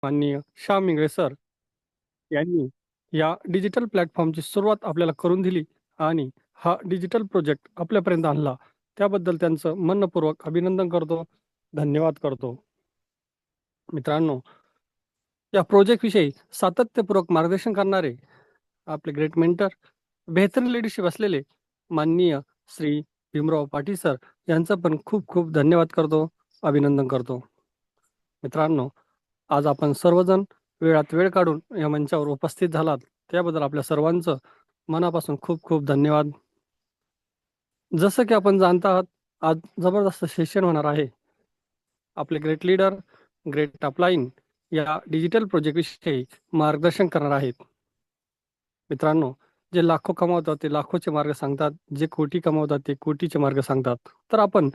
माननीय श्याम इंगळे सर यांनी या डिजिटल प्लॅटफॉर्मची सुरुवात आपल्याला करून दिली आणि हा डिजिटल प्रोजेक्ट आपल्यापर्यंत आणला. त्याबद्दल त्यांचं मनपूर्वक अभिनंदन करतो, धन्यवाद करतो. मित्रांनो, या प्रोजेक्टविषयी सातत्यपूर्वक मार्गदर्शन करणारे आपले ग्रेट मेंटर, बेहतर लीडरशिप असलेले माननीय श्री भीमराव पाटील सर यांचं पण खूप खूप धन्यवाद करतो, अभिनंदन करतो. मित्रांनो, आज आपण सर्वजण वेळात वेळ काढून या मंचावर उपस्थित झालात त्याबद्दल आपल्या सर्वांचं मनापासून खूप खूप धन्यवाद. जसं की आपण जाणता आहात, आज जबरदस्त सेशन होणार आहे. आपले ग्रेट लीडर, ग्रेट अपलाईन या डिजिटल प्रोजेक्टविषयी मार्गदर्शन करणार आहेत. मित्रांनो, जे लाखो कमावतात ते लाखोचे मार्ग सांगतात, जे कोटी कमावतात ते कोटीचे मार्ग सांगतात. तर आपण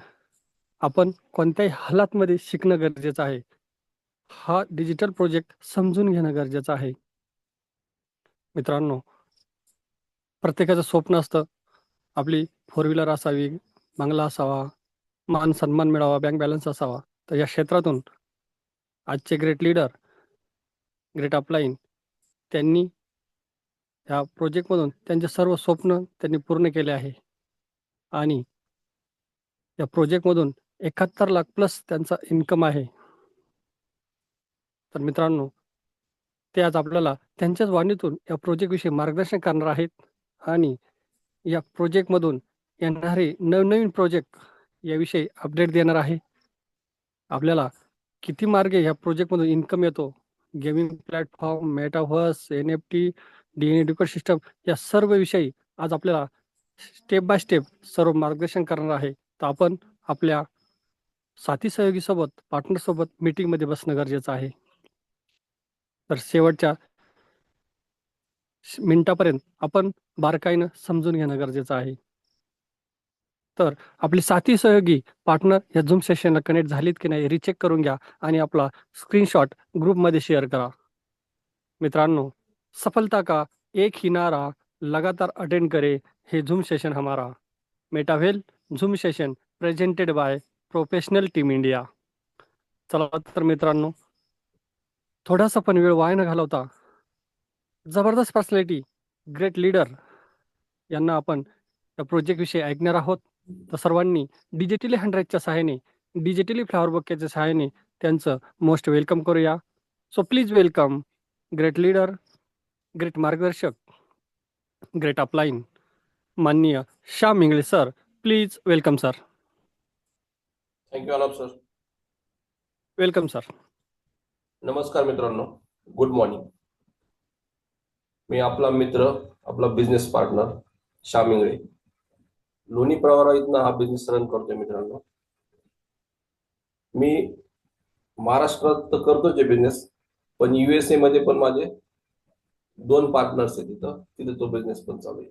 आपण कोणत्याही हालातमध्ये शिकणं गरजेचं आहे. हा डिजिटल प्रोजेक्ट समजून घेणं गरजेचं आहे. मित्रांनो, प्रत्येकाचं स्वप्न असतं आपली फोर व्हीलर असावी, बंगला असावा, मान सन्मान मिळावा, बँक बॅलन्स असावा. तर या क्षेत्रातून आजचे ग्रेट लीडर, ग्रेट अपलाईन त्यांनी या प्रोजेक्टमधून त्यांचे सर्व स्वप्न त्यांनी पूर्ण केले आहे आणि या प्रोजेक्टमधून 71 लाख प्लस त्यांचा इन्कम आहे. तर मित्रांनो, ते आज आपल्याला त्यांच्याच वाणीतून या प्रोजेक्टविषयी मार्गदर्शन करणार आहेत आणि या प्रोजेक्टमधून येणारे नवनवीन प्रोजेक्ट याविषयी अपडेट देणार आहे. आपल्याला किती मार्गे या प्रोजेक्टमधून इन्कम येतो, gaming platform, metaverse, NFT, DNA ecosystem या सर्व विषयी आज आपल्याला स्टेप बाय स्टेप सर्व मार्गदर्शन करणार आहे. तर आपण आपल्या साथी सहयोगीसोबत, पार्टनरसोबत मीटिंगमध्ये बसणं गरजेचं आहे. तर शेवटच्या मिनिटापर्यंत आपण बारकाईनं समजून घेणं गरजेचं आहे. तर आपले साथी सहयोगी पार्टनर या झूम सेशनला कनेक्ट झालीत की नाही रिचेक करून घ्या आणि आपला स्क्रीनशॉट ग्रुपमध्ये शेअर करा. मित्रांनो, सफलता का एक ही नारा लगातार अटेंड करे, हे झूम सेशन हमारा. Metawell zoom session presented by professional team India. चला तर मित्रांनो, थोडासा पण वेळ वाया न घालवता जबरदस्त पर्सनॅलिटी, ग्रेट लीडर यांना आपण या प्रोजेक्टविषयी ऐकणार आहोत. तर सर्वांनी डिजिटली हंड्रेडच्या सहाय्याने, डिजिटली फ्लॉवर बुकेच्या सहाय्याने त्यांचं मोस्ट वेलकम करूया. So please welcome great leader, great मार्गदर्शक, ग्रेट अपलाईन माननीय Shyam Ingale sir. Please welcome sir. Thank you Alap sir. Welcome sir. नमस्कार मित्रांनो, गुड मॉर्निंग. मी आपला मित्र, आपला बिझनेस पार्टनर श्याम इंगळे, लोणी प्रवारा इथनं हा बिझनेस रन करतोय. मित्रांनो, मी महाराष्ट्रात तर करतोच बिझनेस, पण USA मध्ये पण माझे 2 पार्टनर्स आहेत. तिथे तो बिझनेस पण चालू आहे.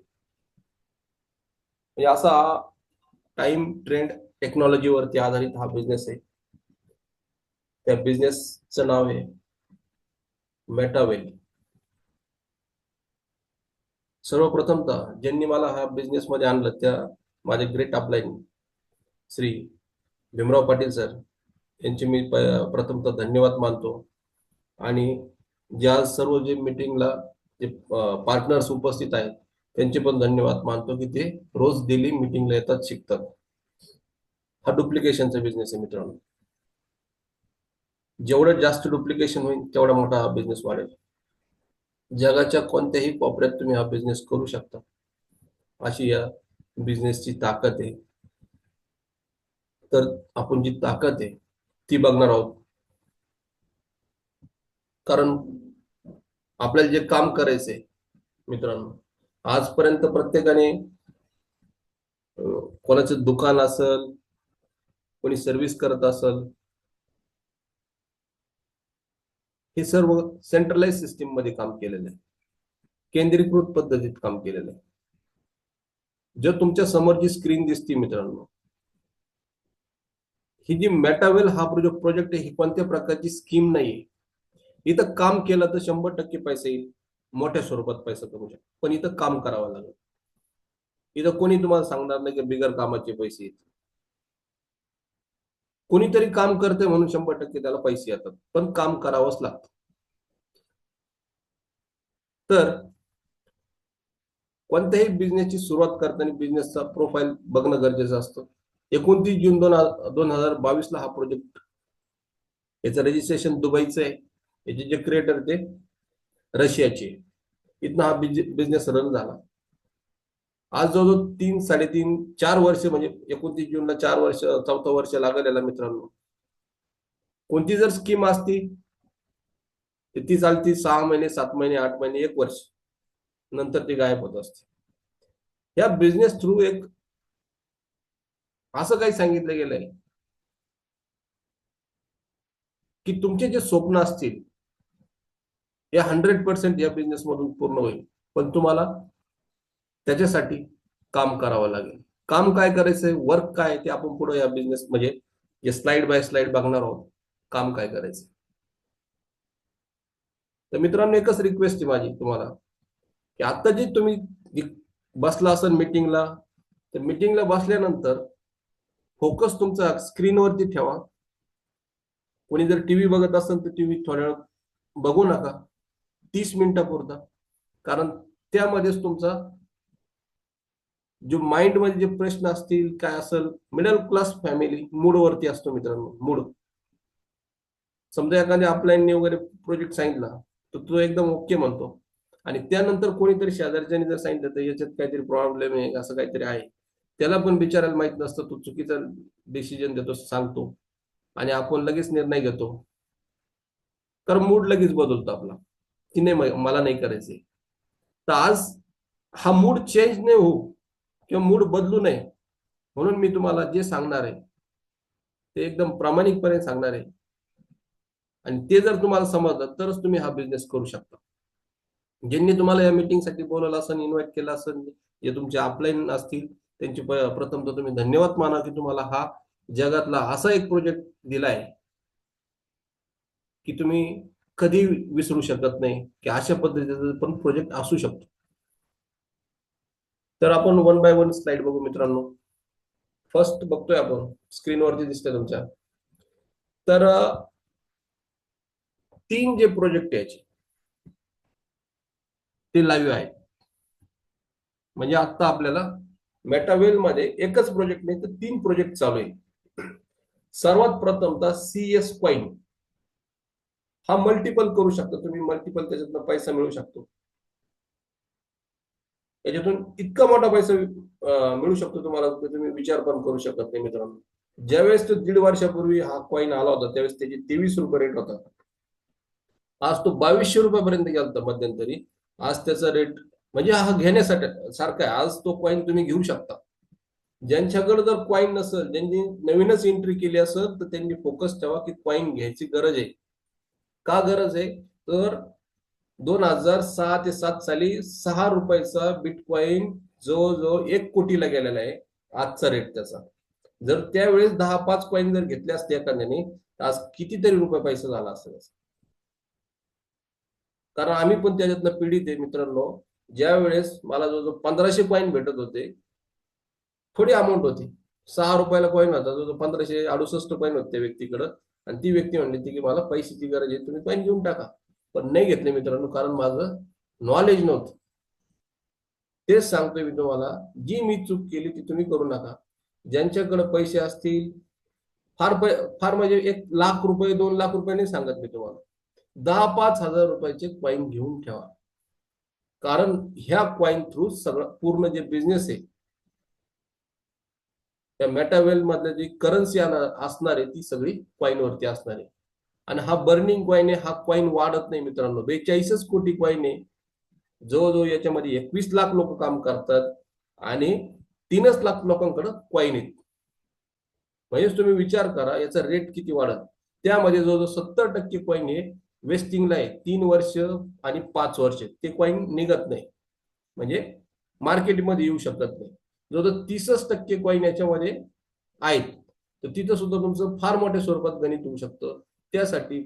म्हणजे असा हा टाइम ट्रेंड टेक्नॉलॉजीवरती आधारित हा बिझनेस आहे. त्या बिझनेसचं नाव आहे मेटावेल. सर्वप्रथमतः ज्यांनी मला हा बिझनेस मध्ये आणलं त्या माझे great up line Shri Bhimrao Patil sir यांचे मी प्रथमतः धन्यवाद मानतो. आणि ज्या सर्व जे मीटिंगला जे पार्टनर्स उपस्थित आहेत त्यांचे पण धन्यवाद मानतो की ते रोज डेली मीटिंगला येतात, शिकतात. हा डुप्लिकेशनचा बिझनेस आहे मित्रांनो. जेवढं जास्त डुप्लिकेशन होईल तेवढा मोठा हा बिझनेस वाढेल. जगाच्या कोणत्याही कोपऱ्यात तुम्ही हा बिझनेस करू शकता, अशी या बिझनेसची ताकद आहे. तर आपण जी ताकद आहे ती बघणार आहोत. कारण आपल्याला जे काम करायचंय मित्रांनो, आजपर्यंत प्रत्येकाने कोणाचं दुकान असेल, कोणी सर्व्हिस करत असेल, हे सर्व सेंट्रलाइज सिस्टीम मध्ये काम केलेलं आहे, केंद्रीकृत पद्धतीत काम केलेलं आहे. जर तुमच्या समोर जी स्क्रीन दिसते मित्रांनो, ही जी मेटावेल हा प्रोजेक्ट आहे, ही कोणत्या प्रकारची स्कीम नाहीये. इथं काम केलं तर 100% पैसे येईल, मोठ्या स्वरूपात पैसा कमवू शकतो. पण इथं काम करावं लागेल. इथं कोणी तुम्हाला सांगणार नाही की बिगर कामाचे पैसे येतील. कोणीतरी काम करते म्हणून 100% त्याला पैसे येतात, पण काम करावंच लागतं. तर कोणत्याही बिझनेसची सुरुवात करताना बिझनेसचा प्रोफाईल बघणं गरजेचं असतं. 29 जून 2022ला हा प्रोजेक्ट, याचं रजिस्ट्रेशन दुबईचं आहे. याचे जे क्रिएटर ते रशियाचे. इथनं हा बिझनेस रन झाला. आज जवळजवळ 3, 3.5, 4 वर्ष, म्हणजे 29 जूनला 4 वर्ष, 4थं वर्ष लागलेला मित्रांनो. कोणती जर स्कीम असती तर ती चालती 6 महिने, 7 महिने, 8 महिने, 1 वर्ष, नंतर ती गायब होत असते. या बिझनेस थ्रू एक असं काही सांगितलं गेलंय की तुमचे जे स्वप्न असतील हे 100% या बिझनेस मधून पूर्ण होईल, पण तुम्हाला त्याच्यासाठी काम करावं लागेल. काम काय करायचंय, वर्क काय, ते आपण पुढे या बिझनेस म्हणजे जे स्लाइड बाय स्लाइड बघणार आहोत. काम काय करायचं. तर मित्रांनो, एकच रिक्वेस्ट आहे माझी तुम्हाला की आता जे तुम्ही बसला असाल मीटिंगला, तर मीटिंगला बसल्यानंतर फोकस तुमचा स्क्रीनवरती ठेवा. कोणी जर टीव्ही बघत असेल तर टीव्ही थोड्या वेळ बघू नका, 30 मिनिटापुरता. कारण त्यामध्येच तुमचा जो माइंड मध्ये जे प्रश्न असतील काय असेल, मिडल क्लास फॅमिली मूड वरती असतो मित्रांनो. मूड, समजा एखाद्या अपलाईनने वगैरे प्रोजेक्ट सांगितला तर तो एकदम ओके म्हणतो, आणि त्यानंतर कोणीतरी शेजारच्याने जर सांगितलं तर याच्यात काहीतरी प्रॉब्लेम आहे, असं काहीतरी आहे, त्याला पण बिचारायला माहित नसतं, तो चुकीचा डिसिजन देतो, सांगतो, आणि आपण लगेच निर्णय घेतो. तर मूड लगेच बदलतो आपला की नाही, मला नाही करायचंय. तर आज हा मूड चेंज नाही होऊ किंवा मूड बदलू नये म्हणून मी तुम्हाला जे सांगणार आहे ते एकदम प्रामाणिकपणे सांगणार आहे, आणि ते जर तुम्हाला समजलं तरच तुम्ही हा बिझनेस करू शकता. ज्यांनी तुम्हाला या मीटिंगसाठी बोलवलं असेल, इन्व्हाइट केलं असेल, जे तुमचे अपलाईन असतील, त्यांची प्रथम तर तुम्ही धन्यवाद माना की तुम्हाला हा जगातला असा एक प्रोजेक्ट दिलाय की तुम्ही कधी विसरू शकत नाही की अशा पद्धतीचा पण प्रोजेक्ट असू शकतो. तर आपण वन बाय वन स्लाइड बघू मित्रांनो. फर्स्ट बघतोय आपण, स्क्रीनवरती दिसतंय तुमच्या. तर 3 जे प्रोजेक्ट यायचे ते लाईव्ह आहे. म्हणजे आता आपल्याला मेटावेल मध्ये एकच प्रोजेक्ट नाही तर 3 प्रोजेक्ट चालू आहे. सर्वात प्रथमतः CS कॉइन हा मल्टिपल करू शकता तुम्ही, मल्टिपल त्याच्यातून पैसा मिळू शकतो. याच्यातून इतका मोठा पैसा मिळू शकतो तुम्हाला की तुम्ही विचार पण करू शकत नाही मित्रांनो. ज्यावेळेस तो 1.5 वर्षापूर्वी हा कॉइन आला होता त्यावेळेस त्याची 23 रुपये रेट होता. आज तो 2200 रुपयापर्यंत गेला होता मध्यंतरी. आज त्याचा रेट म्हणजे हा घेण्यासाठी सारखा आहे. आज तो कॉइन तुम्ही घेऊ शकता. ज्यांच्याकडे जर कॉइन नसेल, ज्यांनी नवीनच एंट्री केली असेल, तर त्यांनी फोकस ठेवा की कॉइन घ्यायची गरज आहे. का गरज आहे, तर 2006 ते 7 साली 6 रुपयाचा बिटकॉइन जवळजवळ 1 कोटीला गेलेला आहे आजचा रेट त्याचा. जर त्यावेळेस 10-5 कॉइन जर घेतले असते एखाद्याने, तर आज कितीतरी रुपये पैसा झाला असेल. कारण आम्ही पण त्याच्यातनं पीडित आहे मित्रांनो. ज्या वेळेस मला जवळजवळ 1500 कॉइन भेटत होते, थोडी अमाऊंट होती, 6 रुपयाला कॉइन होता, जवळजवळ 1568 कॉइन होते त्या व्यक्तीकडं, आणि ती व्यक्ती म्हणली होती की मला पैशाची गरज आहे, तुम्ही कॉइन घेऊन टाका. पण नाही घेतले मित्रांनो, कारण माझं नॉलेज नव्हतं. तेच सांगतोय मी तुम्हाला, जी मी चूक केली ती तुम्ही करू नका. ज्यांच्याकडे पैसे असतील, फार फार म्हणजे 1 लाख रुपये 2 लाख रुपये नाही सांगत मी तुम्हाला, 10-5 हजार रुपयाचे कॉइन घेऊन ठेवा. कारण ह्या कॉइन थ्रू सगळं पूर्ण जे बिझनेस आहे त्या मेटावेल मधल्या जी करन्सी असणार आहे ती सगळी कॉइन वरती असणार आहे. आणि हा बर्निंग कॉइन आहे, हा कॉइन वाढत नाही मित्रांनो. 42 कोटी कॉइन आहे. जवळजवळ याच्यामध्ये 21 लाख लोक काम करतात आणि 3च लाख लोकांकडे कॉइन आहेत. म्हणजेच तुम्ही विचार करा याचा रेट किती वाढत. त्यामध्ये जवळजवळ 70% कॉइन हे वेस्टिंगला आहे. 3 वर्ष आणि 5 वर्ष ते कॉइन निघत नाही, म्हणजे मार्केटमध्ये येऊ शकत नाही. जवळजवळ 30% कॉइन याच्यामध्ये आहेत. तर तिथं सुद्धा तुमचं फार मोठ्या स्वरूपात गणित होऊ शकतं. त्यासाठी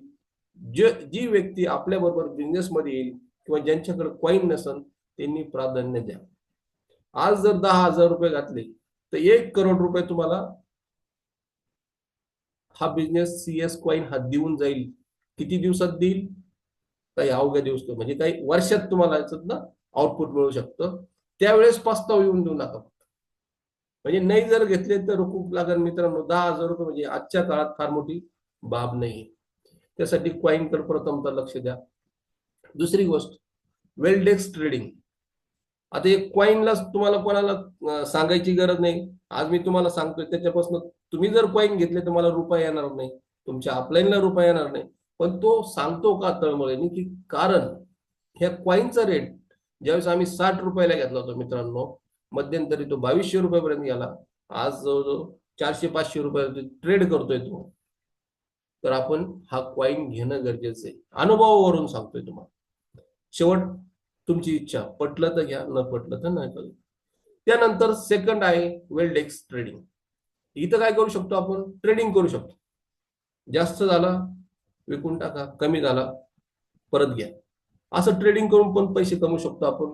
जी व्यक्ती आपल्या बरोबर बिझनेस मध्ये येईल किंवा ज्यांच्याकडे कॉइन नसेल त्यांनी प्राधान्य द्या. आज जर 10,000 रुपये घातले तर 1 करोड रुपये तुम्हाला हा बिझनेस CS कॉइन हा देऊन जाईल. किती दिवसात देईल, काही अवघ्या दिवस म्हणजे काही वर्षात तुम्हाला याचं ना आउटपुट मिळू शकतं. त्यावेळेस पस्ताव येऊन देऊ नका. म्हणजे नाही जर घेतले तर खूप लागेल मित्रांनो. 10,000 रुपये म्हणजे आजच्या काळात फार मोठी बाब नाही. त्यासाठी कॉईनकडे प्रथमतः लक्ष द्या. दुसरी गोष्ट, वेल डेस्क ट्रेडिंग. आता एक कॉईनला तुम्हाला कोणाला सांगायची गरज नाही. आज मी तुम्हाला सांगतोय त्याच्यापासून तुम्ही जर कॉईन घेतले तर मला रुपये येणार नाही, तुमच्या अपलाईनला रुपये येणार नाही. पण तो सांगतो का तळमळीने की कारण ह्या कॉईनचा रेट ज्यावेळेस आम्ही 60 रुपयाला घेतला होता मित्रांनो, मध्यंतरी तो 2200 रुपयापर्यंत गेला. आज जवळजवळ 400-500 रुपये ट्रेड करतोय तो. तर आपण हा कॉईन घेणं गरजेचं आहे. अनुभवावरून सांगतोय तुम्हाला. शेवट तुमची इच्छा, पटलं तर घ्या, न पटलं तर नाही करू. त्यानंतर सेकंड आहे वेल डेस्क ट्रेडिंग. इथं काय करू शकतो आपण? ट्रेडिंग करू शकतो. जास्त झाला विकून टाका, कमी झाला परत घ्या. असं ट्रेडिंग करून पण पैसे कमवू शकतो आपण.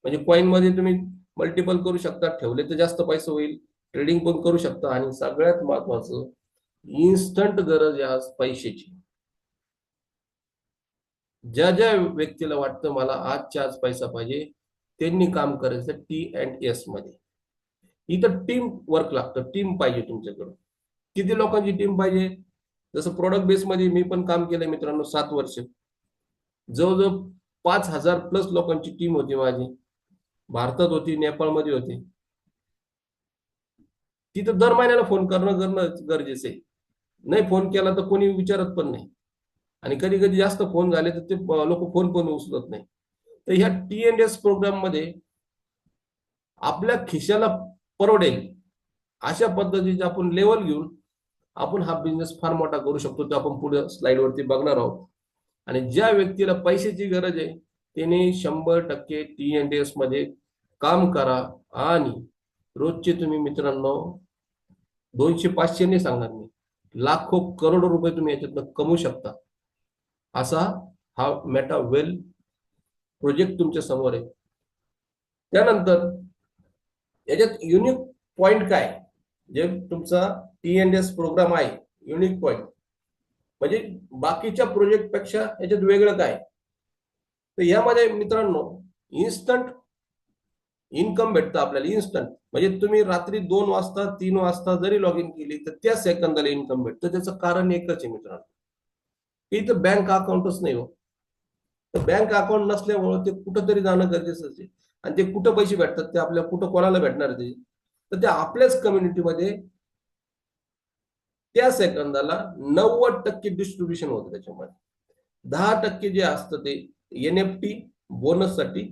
म्हणजे कॉईन मध्ये तुम्ही मल्टिपल करू शकता, ठेवले तर जास्त पैसे होईल, ट्रेडिंग पण करू शकता. आणि सगळ्यात महत्वाचं, इन्स्टंट गरज आहे आज पैशाची. ज्या ज्या व्यक्तीला वाटतं मला आजच्या आज पैसा पाहिजे, त्यांनी काम करायचं T&S मध्ये. इथं टीम वर्क लागतं, टीम पाहिजे तुमच्याकडं. किती लोकांची टीम पाहिजे? जसं प्रोडक्ट बेस मध्ये मी पण काम केलंय मित्रांनो 7 वर्ष. जवळजवळ 5,000 प्लस लोकांची टीम होती माझी. भारतात होती, नेपाळमध्ये होती. तिथं दर महिन्याला फोन करणं गरजेचं आहे. नाही फोन केला तर कोणी विचारत पण नाही. आणि कधी कधी जास्त फोन झाले तर ते लोक फोन पण उचलत नाही. तर ह्या T&S प्रोग्राम मध्ये आपल्या खिशाला परवडेल अशा पद्धतीचे आपण लेवल घेऊन आपण हा बिझनेस फार मोठा करू शकतो. ते आपण पुढे स्लाइड वरती बघणार आहोत. आणि ज्या व्यक्तीला पैशाची गरज आहे त्याने 100% T&S मध्ये काम करा. आणि रोजचे तुम्ही मित्रांनो 200-500 नाही सांगणार मी, लाखो करोडो रुपये तुम्ही याच्यातनं कमवू शकता. असा हा मेटा वेल प्रोजेक्ट तुमच्या समोर आहे. त्यानंतर याच्यात युनिक पॉइंट काय, जे तुमचा T&S प्रोग्राम आहे, युनिक पॉइंट म्हणजे बाकीच्या प्रोजेक्ट पेक्षा याच्यात वेगळं काय? तर यामध्ये मित्रांनो इन्स्टंट इन्कम भेटतं आपल्याला. इन्स्टंट म्हणजे तुम्ही रात्री 2 वाजता 3 वाजता जरी लॉग इन केली तर त्या सेकंदाला इन्कम भेटतं. त्याचं कारण एकच आहे मित्रांनो, इथं बँक अकाउंटच नाही हो. तर बँक अकाउंट नसल्यामुळे ते कुठंतरी जाणं गरजेचं आहे. आणि ते कुठं पैसे भेटतात ते आपल्या कुठं कोणाला भेटणार ते? तर ते आपल्याच कम्युनिटीमध्ये त्या सेकंदाला 90% डिस्ट्रीब्युशन होतं. त्याच्यामध्ये 10% जे असतं ते NFT बोनससाठी,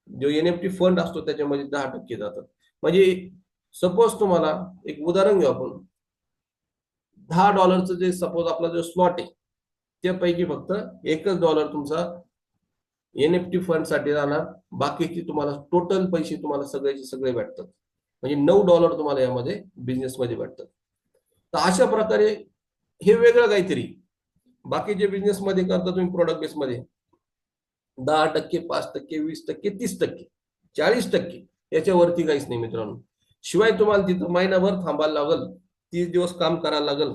जो NFT फंड असतो त्याच्यामध्ये 10% जातात. म्हणजे सपोज तुम्हाला एक उदाहरण घेऊ आपण, $10 जे सपोज आपला जो स्लॉट आहे त्यापैकी फक्त $1 तुमचा NFT फंड साठी जाणार. बाकीचे तुम्हाला टोटल पैसे तुम्हाला सगळ्याचे सगळे भेटतात. म्हणजे $9 तुम्हाला यामध्ये बिझनेस मध्ये भेटतात. तर अशा प्रकारे हे वेगळं काहीतरी. बाकीचे बिझनेस मध्ये करता तुम्ही प्रोडक्ट बेस मध्ये 10%, 5%, 20%, 30%, 40%, याच्यावरती काहीच नाही मित्रांनो. शिवाय तुम्हाला तिथं महिनाभर थांबायला लागल, 30 दिवस काम करायला लागल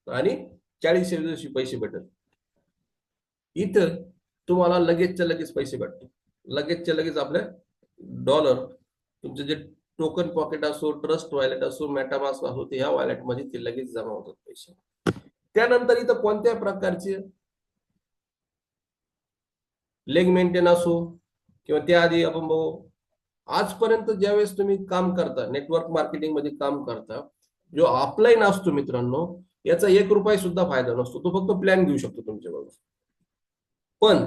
आणि 40 दिवशी पैसे भेटल. इथं तुम्हाला लगेचच्या लगेच पैसे भेटतात. लगेचच्या लगेच आपल्या डॉलर तुमचे जे टोकन पॉकेट असो, ट्रस्ट वॉलेट असो, मेटामास्क असो, ते ह्या वॉलेट मध्ये ते लगेच जमा होतात पैसे. त्यानंतर इथं कोणत्या प्रकारचे लेग मेंटेन असो किंवा त्याआधी आपण बघू, आजपर्यंत ज्यावेळेस तुम्ही काम करता, नेटवर्क मार्केटिंग मध्ये काम करता, जो ऑफलाईन असतो मित्रांनो, याचा 1 रुपया सुद्धा फायदा नसतो. तो फक्त प्लॅन घेऊ शकतो तुमच्याबरोबर. पण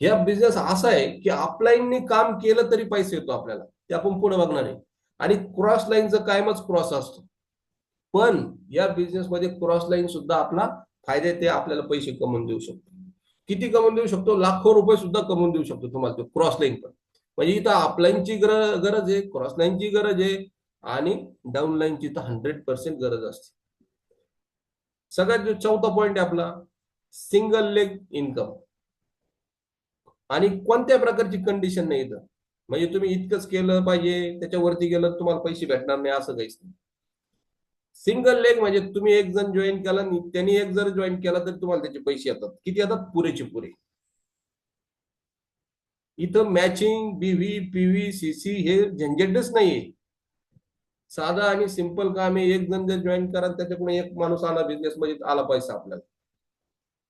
या बिझनेस असा आहे की ऑफलाईनने काम केलं तरी पैसे येतो आपल्याला, ते आपण पुढे बघणार आहे. आणि क्रॉस लाईनचं कायमच क्रॉस असतो. पण या बिझनेस मध्ये क्रॉस लाईन सुद्धा आपला फायदा, ते आपल्याला पैसे कमवून देऊ शकतो. किती कमवून देऊ शकतो? लाखो रुपये सुद्धा कमवून देऊ शकतो तुम्हाला तो क्रॉस लाईन पण. म्हणजे इथं अपलाईनची गरज आहे, क्रॉस लाईनची गरज आहे आणि डाऊन लाईनची तर 100% गरज असते. सगळ्यात जो चौथा पॉइंट आहे आपला, सिंगल लेग इन्कम. आणि कोणत्या प्रकारची कंडिशन नाही इथं. म्हणजे तुम्ही इतकंच केलं पाहिजे, त्याच्यावरती गेलं तुम्हाला पैसे भेटणार नाही असं काहीच नाही. सिंगल लेग म्हणजे तुम्ही एक जण जॉईन केला, त्यांनी एक जर जॉईन केला तर तुम्हाला त्याचे पैसे येतात. किती येतात? पुरेचे पुरे. इथं मॅचिंग बीव्ही पीव्ही सीसी हे झंझटच नाहीये. साधा आणि सिंपल काम आहे. एक जण जर जॉईन करा त्याच्याकडून एक माणूस आला बिझनेस मध्ये आला पैसा आपल्याला.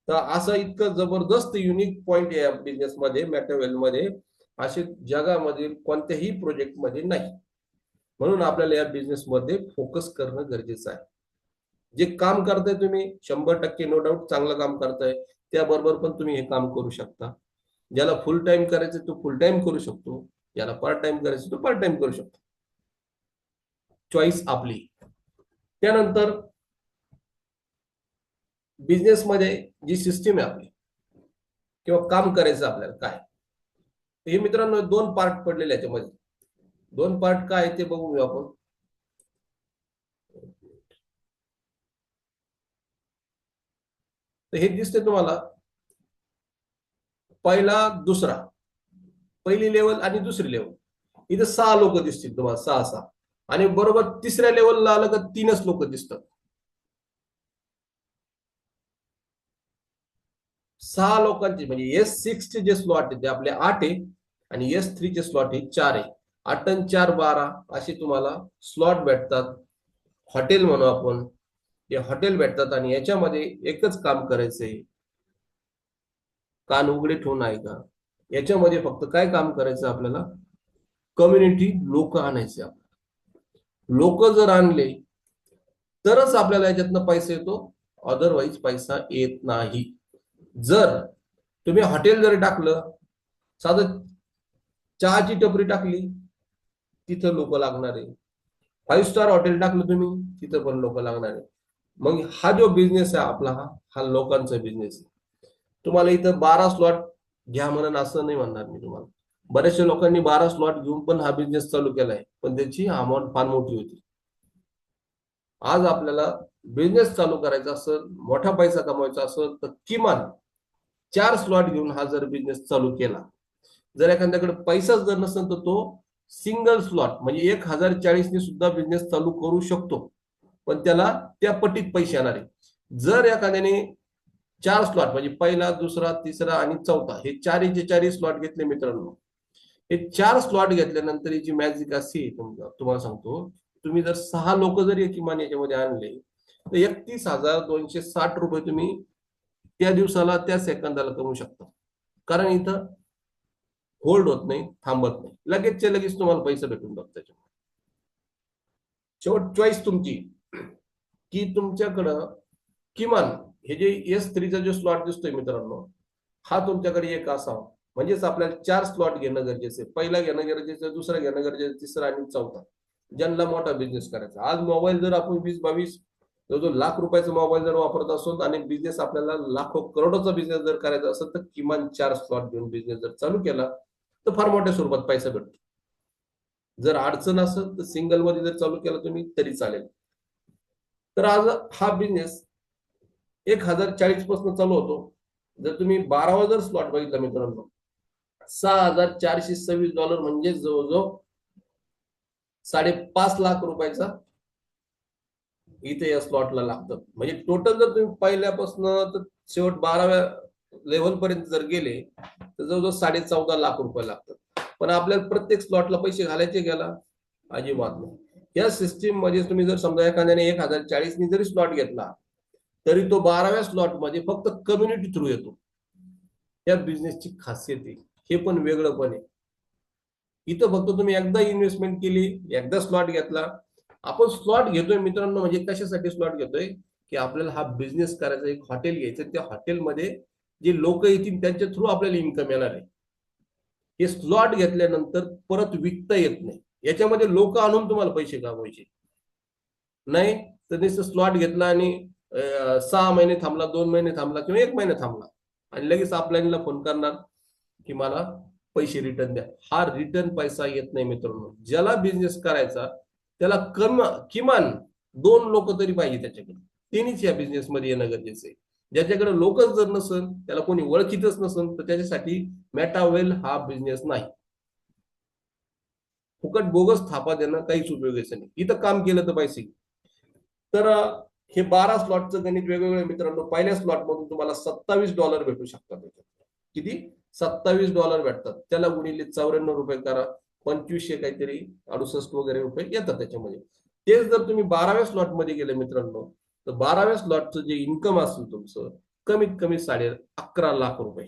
तर असं इतकं जबरदस्त युनिक पॉइंट आहे या बिझनेस मध्ये मॅटरवेल मध्ये, असे जगामधील कोणत्याही प्रोजेक्ट मध्ये नाही. म्हणून आपल्याला या बिझनेस मध्ये फोकस करणं गरजेचं आहे. जे काम करताय तुम्ही 100% नो डाऊट चांगलं काम करताय, त्याबरोबर पण तुम्ही हे काम करू शकता. ज्याला फुल टाइम करायचं तो फुल टाइम करू शकतो, ज्याला पार्ट टाइम करायचं तो पार्ट टाइम करू शकतो. चॉईस आपली. त्यानंतर बिझनेस मध्ये जी सिस्टीम आहे आपली किंवा काम करायचं आपल्याला काय, हे मित्रांनो 2 पार्ट पडलेले याच्यामध्ये. 2 पार्ट काय ते बघू घेऊ आपण. तर हे दिसते तुम्हाला पहिला दुसरा, पहिली लेवल आणि दुसरी लेवल. इथं 6 लोक दिसतील तुम्हाला, 6 आणि बरोबर तिसऱ्या लेवलला आलं का 3च लोक दिसतात. 6 लोकांचे म्हणजे S6 चे जे स्लॉट आहे ते आपले 8 आहे आणि S3 चे स्लॉट हे 4 आहे. 8 आणि 4 12 असे तुम्हाला स्लॉट भेटतात. हॉटेल म्हणू आपण, हे हॉटेल भेटतात आणि याच्यामध्ये एकच काम करायचंय, कान उघडे ठेवून ऐका. याच्यामध्ये फक्त काय काम करायचं आपल्याला, कम्युनिटी लोक आणायचे. लोक जर आणले तरच आपल्याला याच्यातनं पैसा येतो, अदरवाईज पैसा येत नाही. जर तुम्ही हॉटेल जर टाकलं, साधं चहाची टपरी टाकली, तिथं लोक लागणार आहे. 5 स्टार हॉटेल टाकलं तुम्ही, तिथं पण लोक लागणार आहे. मग हा जो बिझनेस आहे आपला, हा लोकांचा बिझनेस आहे. तुम्हाला इथं 12 स्लॉट घ्या म्हणून असं नाही म्हणणार मी तुम्हाला. बऱ्याचशा लोकांनी 12 स्लॉट घेऊन पण हा बिझनेस चालू केलाय, पण त्याची अमाऊंट फार मोठी होती. आज आपल्याला बिझनेस चालू करायचा असेल, मोठा पैसा कमवायचा असेल, तर किमान 4 स्लॉट घेऊन हा जर बिझनेस चालू केला, जर एखाद्याकडे पैसाच जर नसेल तर तो सिंगल स्लॉट म्हणजे 1040 ने सुद्धा बिझनेस चालू करू शकतो, पण त्याला त्या पटीत पैसे येणार आहे. जर एखाद्याने 4 स्लॉट म्हणजे पहिला दुसरा तिसरा आणि चौथा हे 4चे 4 स्लॉट घेतले मित्रांनो, हे 4 स्लॉट घेतल्यानंतर याची मॅजिक अशी तुम्हाला सांगतो, तुम्ही जर 6 लोक जर किमान याच्यामध्ये आणले तर 31,260 रुपये तुम्ही त्या दिवसाला त्या सेकंदाला कमवू शकता. कारण इथं होल्ड होत नाही, थांबत नाही, लगेचच्या लगेच तुम्हाला पैसे भेटून जातात. त्याच्यामुळे शेवट चॉईस तुमची, की तुमच्याकडं किमान हे जे S3चा जो स्लॉट दिसतोय मित्रांनो, हा तुमच्याकडे एक असावा. म्हणजेच आपल्याला 4 स्लॉट घेणं गरजेचं आहे. पहिला घेणं गरजेचं, दुसरा घेणं गरजेचं, तिसरा आणि चौथा. ज्यांना मोठा बिझनेस करायचा. आज मोबाईल जर आपण 20-22 जो लाख रुपयाचा मोबाईल जर वापरत असो आणि बिझनेस आपल्याला लाखो करोडोचा बिझनेस जर करायचा असेल, तर किमान 4 स्लॉट घेऊन बिझनेस जर चालू केला तर फार मोठ्या स्वरूपात पैसा भेटतो. जर अडचण असेल तर सिंगल मध्ये जर चालू केला तुम्ही तरी चालेल. तर आज हा बिझनेस 1040 पासून चालू होतो. जर तुम्ही 12वा जर स्लॉट बघितला मित्रांनो, $6,426 म्हणजे जवळजवळ 5.5 लाख रुपयाचा इथे या स्लॉटला लागतात. म्हणजे टोटल जर तुम्ही पहिल्यापासून तर शेवट 12व्या लेव्हल पर्यंत जर गेले तर जवळजवळ 14.5 लाख रुपये लागतात. पण आपल्याला प्रत्येक स्लॉटला पैसे घालायचे गेला अजिबात नाही. या सिस्टीम मध्ये तुम्ही जर समजा एखाद्याने 1040 ने जरी स्लॉट घेतला तरी तो 12व्या स्लॉट मध्ये फक्त कम्युनिटी थ्रू येतो. या बिझनेसची खासियत आहे. हे पण वेगळं पण आहे. इथं फक्त तुम्ही एकदा इन्व्हेस्टमेंट केली, एकदा स्लॉट घेतला. आपण स्लॉट घेतोय मित्रांनो म्हणजे कशासाठी स्लॉट घेतोय, की आपल्याला हा बिझनेस करायचा, एक हॉटेल घ्यायचं, त्या हॉटेलमध्ये जे लोक येतील त्यांच्या थ्रू आपल्याला इन्कम येणार आहे. हे स्लॉट घेतल्यानंतर परत विकता येत नाही. याच्यामध्ये लोक आणून तुम्हाला पैसे कमवायचे नाही. तर नुसतं स्लॉट घेतला आणि 6 महिने थांबला, 2 महिने थांबला किंवा 1 महिना थांबला आणि लगेच अपलाईनला फोन करणार की मला पैसे रिटर्न द्या. हा रिटर्न पैसा येत नाही मित्रांनो. ज्याला बिझनेस करायचा त्याला किमान 2 लोक तरी पाहिजे त्याच्याकडे, त्यांनीच या बिझनेस मध्ये येणं गरजेचं आहे. ज्याच्याकडे लोकच जर नसेल, त्याला कोणी ओळखीतच नसेल, तर त्याच्यासाठी मेटावेल हा बिझनेस नाही. फुकट बोगस थापा देणं काहीच उपयोगाचं नाही. इथं काम केलं तर पैसे. तर हे 12 स्लॉटचं गणित वेगवेगळे मित्रांनो. पहिल्या स्लॉट मधून तुम्हाला $27 भेटू शकतात. किती? $27 भेटतात. त्याला गुणिले 94 रुपये करा, 2500 काहीतरी 68 वगैरे रुपये येतात त्याच्यामध्ये. तेच जर तुम्ही 12व्या स्लॉट मध्ये गेले मित्रांनो, तर 12व्या स्लॉटचं जे इन्कम असेल तुमचं कमीत कमी 11.5 लाख रुपये.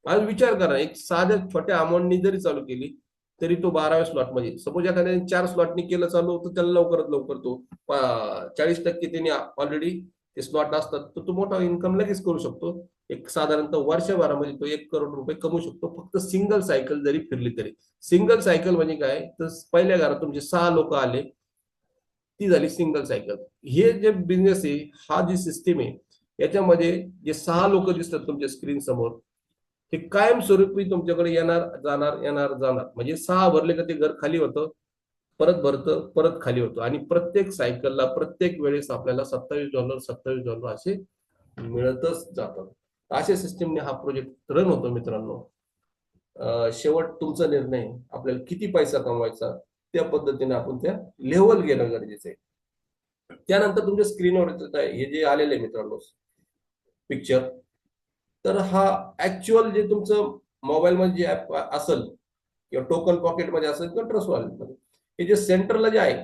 आज विचार करा, एक साध्या छोट्या अमाऊंटनी जरी चालू केली तरी तो 12व्या स्लॉट मध्ये, सपोज एखाद्याने 4 स्लॉटनी केलं चालू, तर त्याला लवकरात लवकर तो 40% त्यांनी ऑलरेडी ते स्लॉट असतात, तर तो मोठा इन्कम लगेच करू शकतो. एक साधारणतः वर्षभरामध्ये तो 1 करोड रुपये कमवू शकतो, फक्त सिंगल सायकल जरी फिरली तरी. सिंगल सायकल म्हणजे काय, तर पहिल्या घरात तुमचे 6 लोक आले, ती झाली सिंगल सायकल. हे जे बिझनेस आहे, हा जी सिस्टीम आहे, याच्यामध्ये जे 6 लोक दिसतात तुमच्या स्क्रीन समोर, हे कायमस्वरूपी तुमच्याकडे येणार जाणार येणार जाणार. म्हणजे 6 भरले का ते घर खाली होतं, परत भरतं, परत खाली होतं, आणि प्रत्येक सायकलला प्रत्येक वेळेस आपल्याला $27 $27 असे मिळतच जातात. अशा सिस्टीमने हा प्रोजेक्ट रन होतो मित्रांनो. शेवट तुमचा निर्णय, आपल्याला किती पैसा कमवायचा त्या पद्धतीने आपण त्या लेवल घेणं गरजेचं आहे. त्यानंतर तुमच्या स्क्रीनवर हे जे आलेले मित्रांनो पिक्चर, तर हा ऍक्च्युअल जे तुमचं मोबाईल मध्ये जे ऍप असेल किंवा टोकन पॉकेट मध्ये असेल किंवा ट्रस्ट वॉलेट मध्ये, हे जे सेंटरला जे आहे,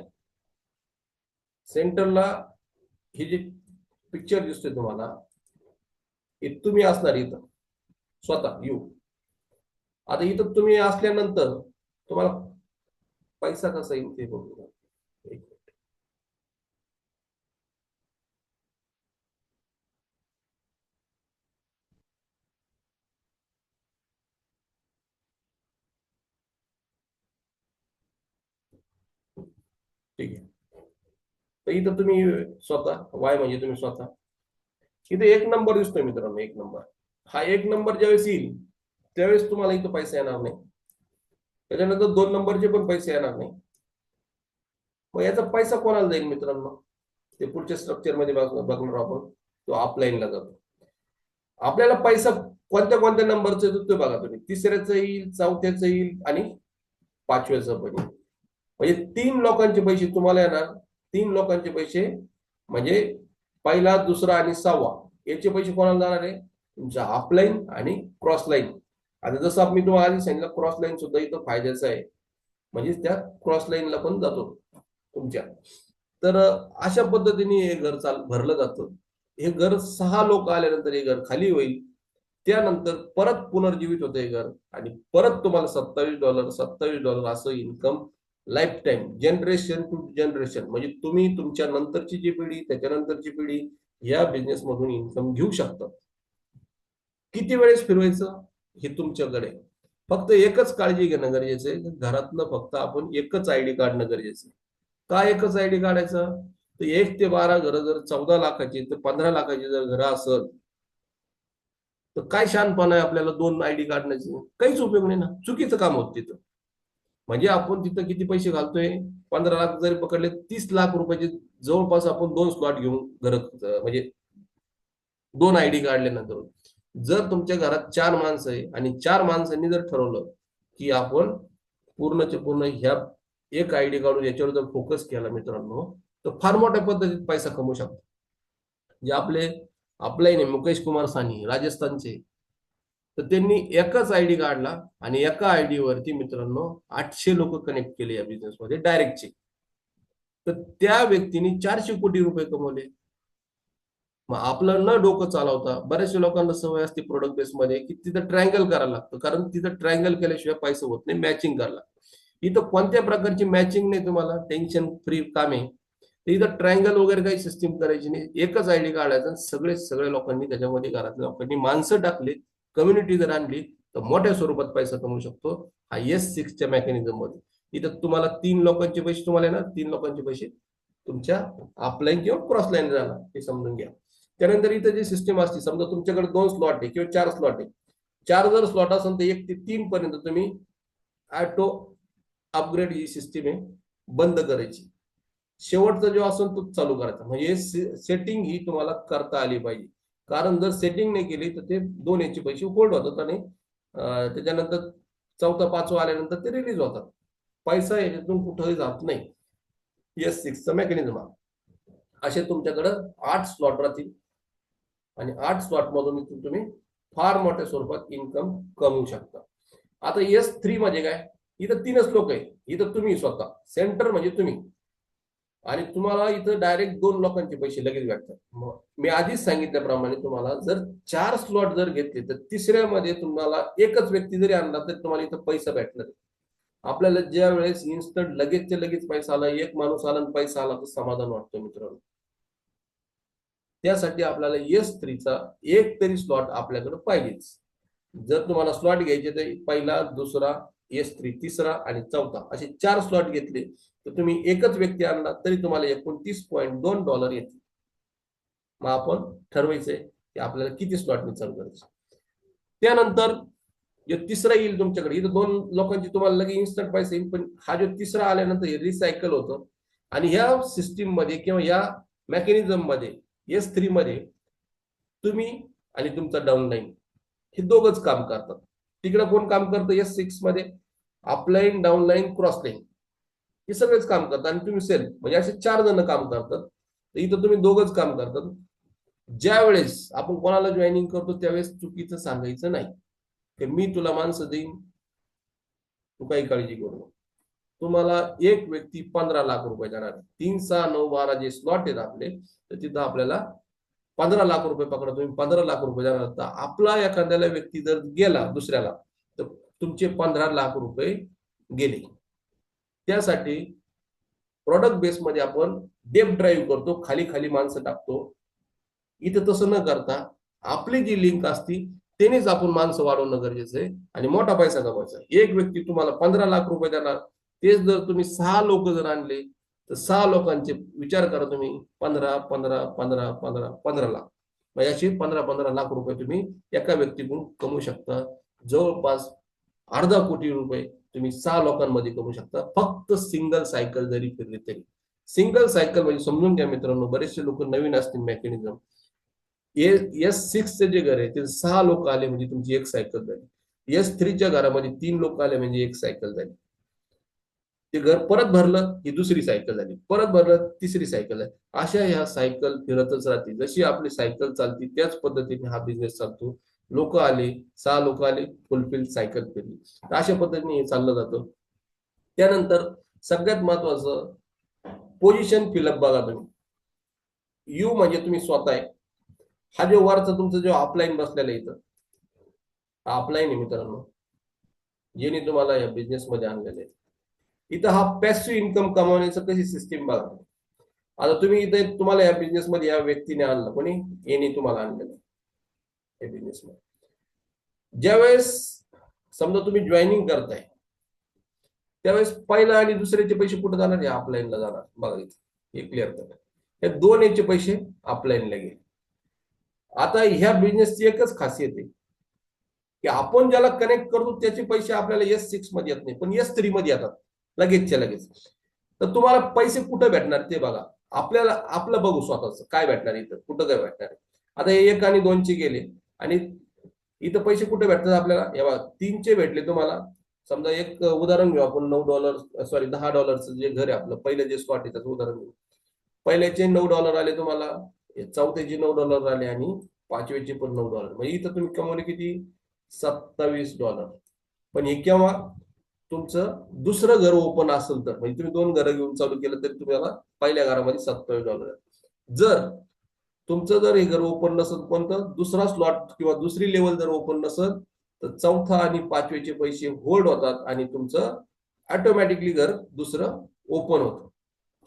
सेंटरला हे जे पिक्चर दिसतोय तुम्हाला, हे तुम्ही असणार इथं स्वतः आता इथं तुम्ही असल्यानंतर तुम्हाला पैसा कसा येईल ते बघू. एक मिनिट. ठीक आहे. तर इथं तुम्ही स्वतः, वाय म्हणजे तुम्ही स्वतः, इथे 1 नंबर दिसतोय मित्रांनो, 1 नंबर. हा 1 नंबर ज्यावेळेस येईल त्यावेळेस तुम्हाला इथं पैसा येणार नाही. त्याच्यानंतर 2 नंबरचे पण पैसे येणार नाही. मग याचा पैसा कोणाला जाईल मित्रांनो, ते पुढच्या स्ट्रक्चर मध्ये बघणार आपण. तो अपलाईनला जातो. आपल्याला पैसा कोणत्या कोणत्या नंबरचा येतो ते बघा तुम्ही. 3ऱ्याचं येईल, 4थ्याचं येईल आणि 5व्याचं पण येईल. म्हणजे 3 लोकांचे पैसे तुम्हाला येणार. 3 लोकांचे पैसे म्हणजे पहिला, दुसरा आणि 6वा याचे पैसे कोणाला जाणार आहे, तुमच्या अपलाईन आणि क्रॉस लाईन. आता जसं मी तुम्हाला आधी सांगितलं, क्रॉस लाईन सुद्धा इथं फायद्याचं आहे, म्हणजे त्या क्रॉस लाईनला पण जातो तुमच्या. तर अशा पद्धतीने हे घर भरलं जातं. हे घर 6 लोक आल्यानंतर हे घर खाली होईल. त्यानंतर परत पुनर्जीवित होतं हे घर, आणि परत तुम्हाला $27 असं income lifetime, generation to generation, म्हणजे तुम्ही तुमच्या नंतरची जी पिढी, त्याच्यानंतरची पिढी या बिझनेस मधून इन्कम घेऊ शकतात. किती वेळेस फिरवायचं हे तुमच्याकडे. फक्त एकच काळजी घेणं गरजेचं आहे, घरातलं फक्त आपण एकच आयडी काढणं गरजेचं आहे. का एकच आयडी काढायचा, तर 1 ते 12 घरं जर 14 लाखाची तर 15 लाखाची जर घरं असेल, तर काय शानपणा आहे आपल्याला 2 आयडी काढण्याची, काहीच उपयोग नाही ना, चुकीचं काम होत तिथं. म्हणजे आपण तिथं किती पैसे घालतोय, 15 लाख जरी पकडले, 30 लाख रुपयाचे जवळपास आपण 2 स्लॉट घेऊन घर, म्हणजे 2 आयडी काढल्यानंतर. जर तुमच्या घरात 4 माणसं आहे आणि 4 माणसांनी जर ठरवलं की आपण पूर्णचे पूर्ण ह्या एक आयडी काढून याच्यावर जर फोकस केला मित्रांनो, तर फार मोठ्या पद्धतीत पैसा कमवू शकतो. जे आपले अपलाईन आहे मुकेश कुमार सानी राजस्थानचे, तर त्यांनी एकच आयडी काढला आणि एका आयडी वरती मित्रांनो 800 लोक कनेक्ट केले या बिझनेस मध्ये डायरेक्टचे. तर त्या व्यक्तीने 400 कोटी रुपये कमवले. मग आपलं न डोकं चालवता, बऱ्याचशा लोकांना सवय असते प्रोडक्ट बेस मध्ये की तिथं ट्रायंगल करायला लागतं, कारण तिथं ट्रायंगल केल्याशिवाय पैसा होत नाही, मॅचिंग करायला. इथं कोणत्या प्रकारची मॅचिंग नाही, तुम्हाला टेन्शन फ्री काम आहे. इथं ट्रायंगल वगैरे काही सिस्टीम करायची नाही, एकच आयडी काढायचा. सगळे लोकांनी त्याच्यामध्ये, घरातल्या लोकांनी माणसं टाकली, कम्युनिटी जर आणली, तर मोठ्या स्वरूपात पैसा कमवू शकतो हा S6च्या मेकॅनिझम मध्ये. इथं तुम्हाला 3 लोकांचे पैसे तुम्हाला येणार, 3 लोकांचे पैसे तुमच्या अपलाईन किंवा क्रॉस लाईन जाणार, हे समजून घ्या. त्यानंतर इथं जी सिस्टीम असते, समजा तुमच्याकडे 2 स्लॉट आहे किंवा 4 स्लॉट आहे, 4 जर स्लॉट असेल तर 1 ते 3 पर्यंत तुम्ही ऑटो अपग्रेड ही सिस्टीम आहे बंद करायची. शेवटचा जो असेल तो चालू करायचा. म्हणजे सेटिंग ही तुम्हाला करता आली पाहिजे, कारण जर सेटिंग नाही केली तर ते 2 याचे पैसे होल्ड होतात आणि त्याच्यानंतर 4था 5वा आल्यानंतर ते रिलीज होतात. पैसा याच्यातून कुठेही जात नाही. S6चं मेकॅनिझम. असे तुमच्याकडे 8 स्लॉट राहतील आणि 8 स्लॉट मधून तुम्ही फार मोठ्या स्वरूपात इन्कम कमवू शकता. आता S3 मध्ये काय, इथं 3च लोक आहे. इथं तुम्ही स्वतः सेंटर म्हणजे तुम्ही, आणि तुम्हाला इथं डायरेक्ट 2 लोकांचे पैसे लगेच भेटतात. मी आधीच सांगितल्याप्रमाणे तुम्हाला जर 4 स्लॉट जर घेतले तर तिसऱ्यामध्ये तुम्हाला एकच व्यक्ती जरी आणला तरी तुम्हाला इथं पैसा भेटणार. आपल्याला ज्या वेळेस इन्स्टंट लगेचच्या लगेच पैसा आला, एक माणूस आला आणि पैसा आला, तर समाधान वाटतं मित्रांनो. त्यासाठी आपल्याला S3 चा एक तरी स्लॉट आपल्याकडे पाहिजेच. जर तुम्हाला स्लॉट घ्यायचे तर पहिला, दुसरा, S3, तिसरा आणि चौथा असे 4 स्लॉट घेतले तर तुम्ही एकच व्यक्ती आणला तरी तुम्हाला $29.2 येतील. मग आपण ठरवायचंय की आपल्याला किती स्लॉटने चालू करायचं. त्यानंतर जो तिसरा येईल तुमच्याकडे, इथं 2 लोकांची तुम्हाला लगेच इन्स्टंट पैसा येईल, पण हा जो तिसरा आल्यानंतर हे रिसायकल होतं आणि ह्या सिस्टीम मध्ये किंवा या मेकॅनिझम मध्ये S3 मध्ये तुम्ही आणि तुमचा डाऊनलाईन हे दोघंच काम करतात. तिकडे कोण काम करतं S6 मध्ये, अपलाईन, डाऊनलाईन, क्रॉसलाईन हे सगळेच काम करतात आणि तुम्ही सेल, म्हणजे असे 4 जण काम करतात. तर इथं तुम्ही दोघंच काम करतात. ज्या वेळेस आपण कोणाला जॉईनिंग करतो त्यावेळेस चुकीचं सांगायचं नाही की मी तुला माणसं देईन, तू काही काळजी करू नको. तुम्हाला एक व्यक्ती 15 लाख रुपये देणार. 3, 6, 9, 12 जे स्लॉट आहेत आपले, तर तिथं आपल्याला 15 लाख रुपये पकडा, तुम्ही 15 लाख रुपये देणार. तर आपला एखाद्याला व्यक्ती जर गेला दुसऱ्याला तर तुमचे 15 लाख रुपये गेले. त्यासाठी प्रॉडक्ट बेसमध्ये आपण डेप ड्राईव्ह करतो, खाली खाली माणसं टाकतो. इथं तसं न करता आपली जी लिंक असती त्यानेच आपण माणसं वाढवणं गरजेचं आहे आणि मोठा पैसा कमवायचा. एक व्यक्ती तुम्हाला 15 लाख रुपये देणार, तेच जर तुम्ही 6 लोक जर आणले तर 6 लोकांचे विचार करा तुम्ही, 15, 15, 15, 15, 15 लाख, म्हणजे अशी 15 लाख रुपये तुम्ही एका व्यक्तीकडून कमवू शकता. जवळपास अर्धा कोटी रुपये तुम्ही 6 लोकांमध्ये कमवू शकता, फक्त सिंगल सायकल जरी फिरली तरी. सिंगल सायकल म्हणजे समजून घ्या मित्रांनो, बरेचसे लोक नवीन असतील मेकॅनिझम. S6 चे जे घर आहे ते 6 लोक आले म्हणजे तुमची एक सायकल झाली. S3 च्या घरामध्ये 3 लोक आले म्हणजे एक सायकल झाली. ते घर परत भरलं ही दुसरी सायकल झाली, परत भरलं तिसरी सायकल झाली. अशा ह्या सायकल फिरतच राहतील. जशी आपली सायकल चालती त्याच पद्धतीने हा बिझनेस चालतो. लोक आले, 6 लोक आले, फुलफिल सायकल फिरली. तर अशा पद्धतीने हे चाललं जातं. त्यानंतर सगळ्यात महत्वाचं पोझिशन फिलअप बघा तुम्ही. यू म्हणजे तुम्ही स्वतः आहे. हा जो वरचा तुमचा जो अपलाईन बसलेला इथं, हा अपलाईन आहे मित्रांनो, जेणे तुम्हाला या बिझनेस मध्ये आणलेले आहे. इथं हा पॅसिव्ह इन्कम कमावण्याचं कशी सिस्टीम बघा. आता तुम्ही इथे तुम्हाला या बिझनेस मध्ये या व्यक्तीने आणलं, कोणी, यांनी तुम्हाला आणलेलं या बिझनेस मध्ये. ज्यावेळेस समजा तुम्ही जॉईनिंग करताय त्यावेळेस पहिला आणि दुसऱ्याचे पैसे कुठे जाणार, या अपलाईनला जाणार. बघा इथे हे क्लिअर करा, हे 2 याचे पैसे अपलाईनला गेले. आता ह्या बिझनेसची एकच खासियत आहे की आपण ज्याला कनेक्ट करतो त्याचे पैसे आपल्याला S6 मध्ये येत नाही, पण S3 मध्ये येतात लगेचच्या लगेच. तर तुम्हाला पैसे कुठे भेटणार ते बघा. आपल्याला आपलं बघू स्वतःच काय भेटणार, इथं कुठं काय भेटणार. आता हे 1 आणि 2 चे गेले आणि इथं पैसे कुठे भेटतात आपल्याला, हे बघा 3 चे भेटले तुम्हाला. समजा एक उदाहरण घेऊ आपण, $10 जे घर आहे आपलं, पहिलं जे स्पॉट आहे त्याचं उदाहरण घेऊ. पहिल्याचे $9 आले तुम्हाला, चौथ्याचे $9 आले आणि पाचव्याचे पण $9. म्हणजे इथं तुम्ही कमवले किती, $27. पण हे केव्हा, तुमचं दुसरं घर ओपन असेल तर, म्हणजे तुम्ही 2 घरं घेऊन चालू केलं तरी तुम्हाला पहिल्या घरामध्ये $27. जर तुमचं जर हे घर ओपन नसेल, कोणतं दुसरा स्लॉट किंवा दुसरी लेवल जर ओपन नसेल, तर चौथा आणि पाचवेचे पैसे होल्ड होतात आणि तुमचं ऑटोमॅटिकली घर दुसरं ओपन होतं.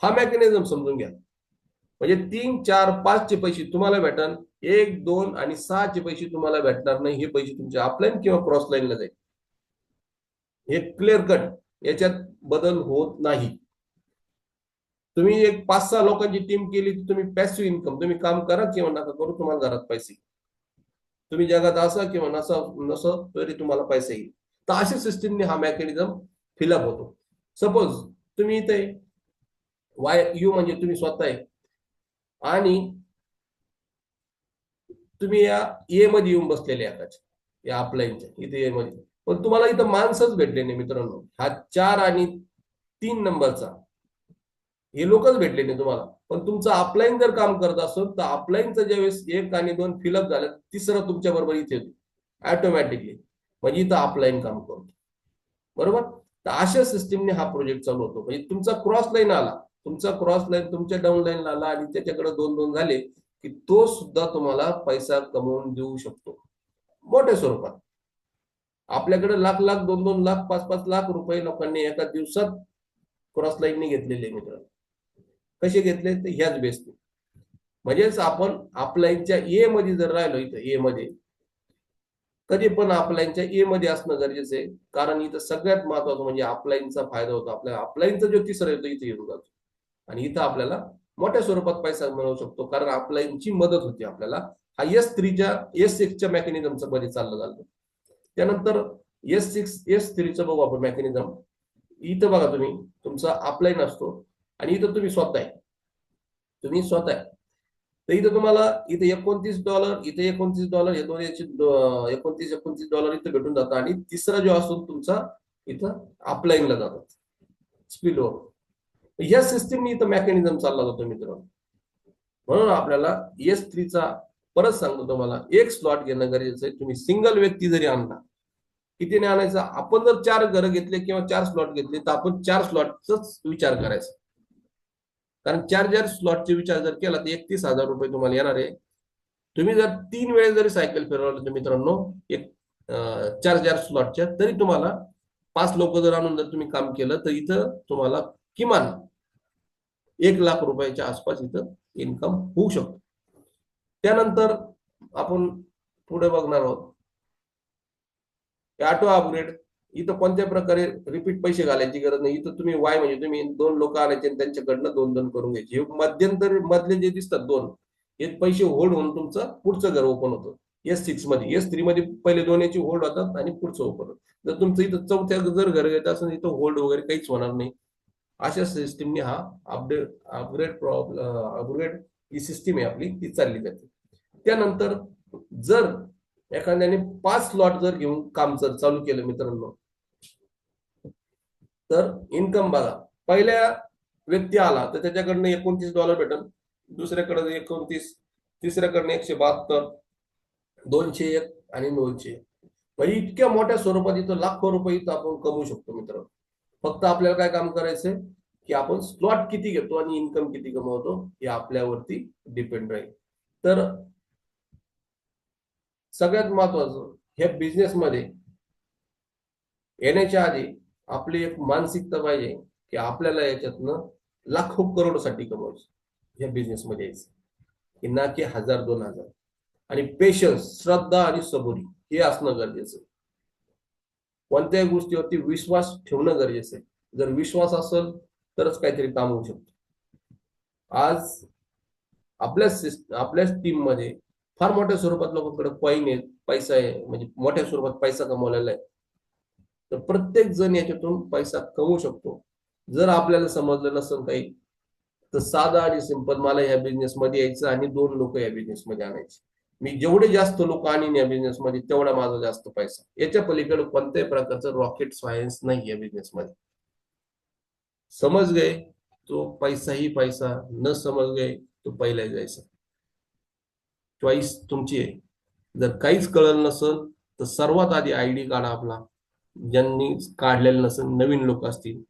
हा मेकॅनिझम समजून घ्या. म्हणजे 3, 4, 5 चे पैसे तुम्हाला भेटणार, 1, 2 आणि 6 चे पैसे तुम्हाला भेटणार नाही. हे पैसे तुमच्या अपलाईन किंवा क्रॉस लाईनला जाईल. हे क्लिअर कट, याच्यात बदल होत नाही. तुम्ही एक 5-6 लोकांची टीम केली तर तुम्ही पॅसिव्ह इन्कम, तुम्ही काम करा किंवा नका करू, तुम्हाला घरात पैसे. तुम्ही जगात असा किंवा नसं तरी तुम्हाला पैसे येईल. तर अशा सिस्टीमने हा मेकॅनिझम फिलअप होतो. सपोज तुम्ही इथे YU म्हणजे तुम्ही स्वतः आहे आणि तुम्ही या ए मध्ये येऊन बसलेले आहात, या अपलाईनच्या इथे ए मध्ये, पण तुम्हाला इथं माणसंच भेटले नाही मित्रांनो. हा 4 आणि 3 नंबरचा हे लोकच भेटले नाही तुम्हाला. पण तुमचं अपलाईन जर काम करत असेल तर अपलाईनचं ज्यावेळेस 1 आणि 2 फिलअप झालं, तिसरं तुमच्या बरोबर इथे येतो. ऑटोमॅटिकली, म्हणजे इथं अपलाईन काम करतो. बरोबर. तर अशा सिस्टीमने हा प्रोजेक्ट चालू होतो. म्हणजे तुमचा क्रॉस लाईन आला, तुमचा क्रॉस लाईन तुमच्या डाऊन लाईन आला आणि त्याच्याकडे दोन दोन झाले की तो सुद्धा तुम्हाला पैसा कमवून देऊ शकतो मोठ्या स्वरूपात. आपल्याकडे लाख लाख, दोन दोन लाख, पाच पाच लाख रुपये लोकांनी एका दिवसात क्रॉस लाईनने घेतलेले मित्र. कसे घेतले? तर ह्याच बेसने. म्हणजेच आपण अपलाईनच्या ए मध्ये जर राहिलो, इथं ए मध्ये कधी पण अपलाईनच्या ए मध्ये असणं गरजेचं आहे. कारण इथं सगळ्यात महत्वाचं म्हणजे अपलाईनचा फायदा होतो आपल्याला. अपलाईनचा जो तिसरा येतो इथे येऊन जातो आणि इथं आपल्याला मोठ्या स्वरूपात पैसा मिळवू शकतो, कारण अपलाईनची मदत होती आपल्याला. हा S3च्या S6च्या मेकॅनिझमचं मध्ये चाललं जातं. त्यानंतर S3चं बघू आपण मेकॅनिझम. इथं बघा तुम्ही, तुमचा अपलाईन असतो आणि इथं तुम्ही स्वतः आहे. तुम्ही स्वतः आहे. तर इथं तुम्हाला इथे $29, इथे $29, हे दोन $29 इथं भेटून जातात आणि तिसरा जो असतो तुमचा इथं अपलाईनला जातात स्पीड ओव्हर. ह्या सिस्टीमनी इथं मेकॅनिझम चालला जातो मित्रांनो. म्हणून आपल्याला S3चा परत सांगतो तुम्हाला, एक स्लॉट घेणं गरजेचं आहे. तुम्ही सिंगल व्यक्ती जरी आणला, कितीने आणायचा? आपण जर 4 घरं घेतले किंवा 4 स्लॉट घेतले तर आपण 4 स्लॉटचाच विचार करायचा. कारण 4 स्लॉटचे विचार जर केला तर ₹31,000 तुम्हाला येणार आहे. तुम्ही जर 3 वेळेस जरी सायकल फिरवलं तर मित्रांनो, एक 4 स्लॉटच्या, तरी तुम्हाला 5 लोक जर आणून जर तुम्ही काम केलं तर इथं तुम्हाला किमान ₹1,00,000 आसपास इथं इन्कम होऊ शकतो. त्यानंतर आपण पुढे बघणार आहोत ऑटो अपग्रेड. इथं कोणत्या प्रकारे रिपीट पैसे घालायची गरज नाही. इथं तुम्ही वाय म्हणजे तुम्ही 2 लोक आणायचे आणि त्यांच्याकडनं 2-2 करून घ्यायचे. हे मध्यंतर मधले जे दिसतात 2, हे पैसे होल्ड होऊन तुमचं पुढचं घर ओपन होतं. S6 मध्ये. S3 मध्ये पहिले 2 याची होल्ड होतात आणि पुढचं ओपन होतं. जर तुमचं इथं चौथ्या जर घर घ्यायचं असेल इथं होल्ड वगैरे काहीच होणार नाही. अशा सिस्टीमने हा अपग्रेड ही सिस्टीम आहे आपली, ती चालली जाते. त्यानंतर जर एखाद्याने 5 स्लॉट जर घेऊन काम जर चालू केलं मित्रांनो, तर इन्कम बघा. पहिल्या व्यक्ती आला तर त्याच्याकडनं $29 भेटल, दुसऱ्याकडे 29, तिसऱ्याकडनं 172, 201 आणि 201. म्हणजे इतक्या मोठ्या स्वरूपात इथं लाखो रुपये इथं आपण कमवू शकतो मित्रांनो. फक्त आपल्याला काय काम करायचंय की आपण स्लॉट किती घेतो आणि इन्कम किती कमवतो हे आपल्यावरती डिपेंड राहील. तर सगळ्यात महत्वाचं ह्या बिझनेसमध्ये येण्याच्या आधी आपली एक मानसिकता पाहिजे की आपल्याला याच्यातनं लाखो करोडसाठी कमवायचं, या बिझनेसमध्ये यायचं, की ना की 1000-2000. आणि पेशन्स, श्रद्धा आणि सबुरी हे असणं गरजेचं आहे. कोणत्याही गोष्टीवरती विश्वास ठेवणं गरजेचं आहे. जर विश्वास असेल तरच काहीतरी काम होऊ शकतं. आज आपल्याच टीम मध्ये फार मोठ्या स्वरूपात लोकांकडे कॉईन आहे, पैसा आहे, म्हणजे मोठ्या स्वरूपात पैसा कमवलेला आहे. तर प्रत्येक जण याच्यातून पैसा कमवू शकतो. जर आपल्याला समजलं नसेल काही, तर साधा आणि सिंपल, मला या बिझनेस मध्ये यायचं आणि 2 लोक या बिझनेस मध्ये आणायचे. मी जेवढे जास्त लोक आणीन या बिझनेस मध्ये तेवढा माझा जास्त पैसा. याच्या पलीकडे कोणत्याही प्रकारचं रॉकेट सायन्स नाही या बिझनेस मध्ये. समज गए तो पैसा ही पैसा, न समज गए तो पहिला जायचा. चॉईस तुमची आहे. जर काहीच कळलं नसेल तर सर्वात आधी ID काढा आपला. ज्यांनी काढलेलं नसेल, नवीन लोक असतील,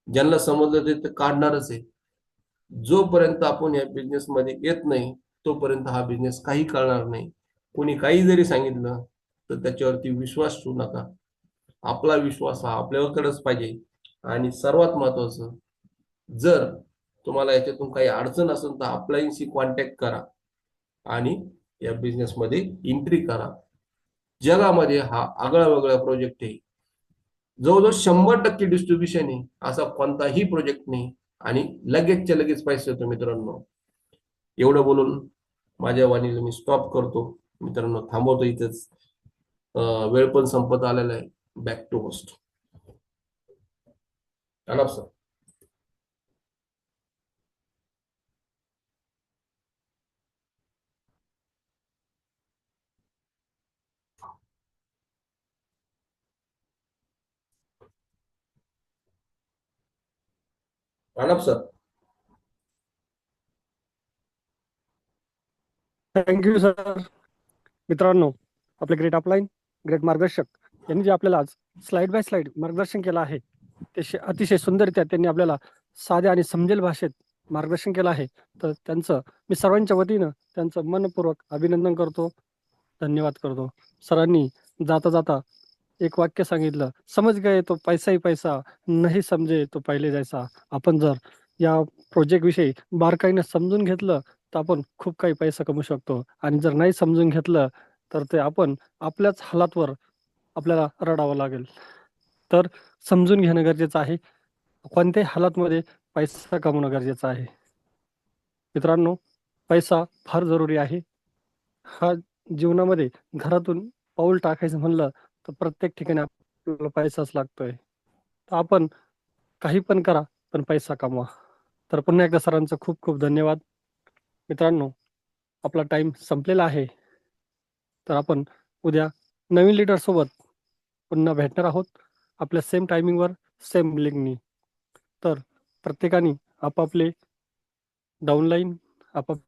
ज्यांना समजलं ते काढणारच आहे. जोपर्यंत आपण या बिझनेस मध्ये येत नाही तोपर्यंत हा बिझनेस काही कळणार नाही. कोणी काही जरी सांगितलं तर त्याच्यावरती विश्वास ठेवू नका. आपला विश्वास हा आपल्याकडेच पाहिजे. आणि सर्वात महत्वाचं, जर तुम्हाला याच्यातून काही अडचण असेल तर अपलाईनशी कॉन्टॅक्ट करा आणि या बिझनेस मध्ये एंट्री करा. जगामध्ये हा आगळा वेगळा प्रोजेक्ट आहे. जवळजवळ 100% डिस्ट्रीब्युशन आहे, असा कोणताही प्रोजेक्ट नाही. आणि लगेचच्या लगेच पैसे येतो मित्रांनो. एवढं बोलून माझ्या वाणीला मी स्टॉप करतो मित्रांनो, थांबवतो इथेच. वेळ पण संपत आलेला आहे. Back to host. Pranav sir. Pranav sir. Thank you sir. मित्रांनो, आपले ग्रेट अपलाईन, ग्रेट मार्गदर्शक यांनी जे आपल्याला आज स्लाइड बाय स्लाइड मार्गदर्शन केलं आहे ते अतिशय सुंदररित्या त्यांनी आपल्याला साध्या आणि समजेल भाषेत मार्गदर्शन केलं आहे. तर त्यांचं मी सर्वांच्या वतीनं त्यांचं मनपूर्वक अभिनंदन करतो, धन्यवाद करतो. सरांनी जाता जाता एक वाक्य सांगितलं, समज गए तो पैसा ही पैसा, नाही समजे तो पहिले जैसा. आपण जर या प्रोजेक्ट विषयी बारकाईनं समजून घेतलं तर आपण खूप काही पैसा कमवू शकतो, आणि जर नाही समजून घेतलं तर ते आपण आपल्याच हालातवर आपल्याला रडावं लागेल. तर समजून घेणं गरजेचं आहे. कोणत्याही हालातमध्ये पैसा कमवणं गरजेचं आहे. मित्रांनो, पैसा फार जरुरी आहे. हा जीवनामध्ये घरातून पाऊल टाकायचं म्हणलं तर प्रत्येक ठिकाणी आपल्याला पैसाच लागतोय. तर आपण काही पण करा, पण पैसा कमवा. तर पुन्हा एकदा सरांचं खूप खूप धन्यवाद. मित्रांनो, आपला टाइम संपलेला आहे. तर आपण उद्या नवीन लीडर सोबत पुन्हा भेटणार आहोत, आपल्या सेम टायमिंगवर, सेम लिंकनी. तर प्रत्येकाने आपापले डाउनलाईन, आपाप